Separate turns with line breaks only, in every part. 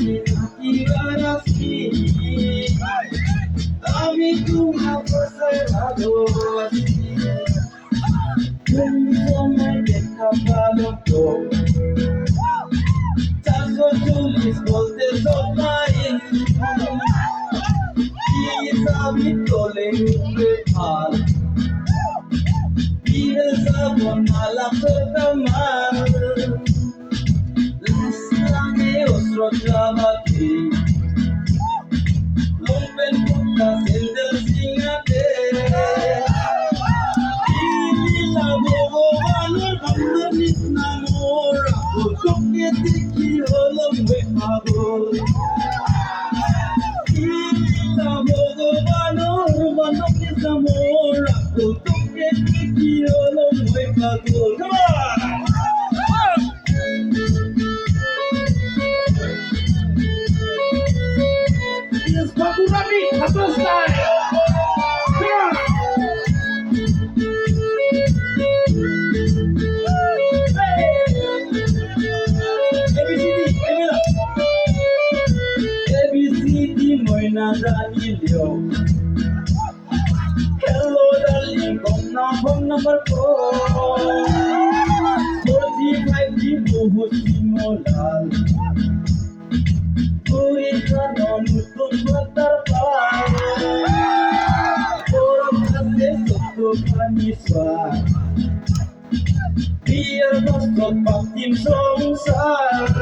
নাকি আমি তোমার বসে ভালোবাসি তুমি তোমায় দেখা ভালো তো 440 বলতে তোমায় আমি তোলে ভাল বিয়ে যাব মালা তোমার ইসলামে অস্ত্রবাদী লম্বেন কুত্তা সেন্ডেল সিংহাতে লীলা ভগবানের বন্ধনিস নাম রাখো তোকে দেখি হলো পাগল লীলা ভগবানের বন্ধনিস নাম রাখো তোকে দেখি হলো পাগল Pakurami, Hustle Style! Come on! Hey! ABCD, Moina Danilio. Hello, darling, come now, phone number 4. 45 Moral. Puri kanon tututar pae Orang kase soto kaniswa Biar nostot patim songsar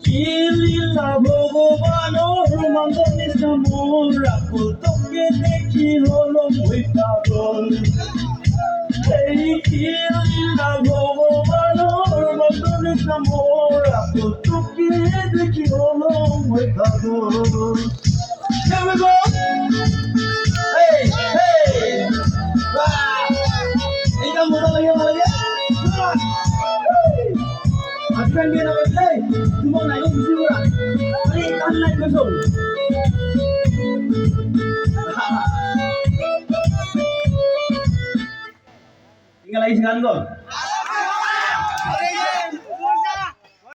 Kilila bhogobanor mandonis namor Rakul toke dekhi holo moi pagol Hey kilila bhogobanor mandonis namor Rakul toke দেখি হলো মই পাগল Here we go Hey hey এটা মজা লাগে আজকে আমি না বলতে তোমার নাই খুশি করা আরে কান নাই কইছো ইংলা গান গো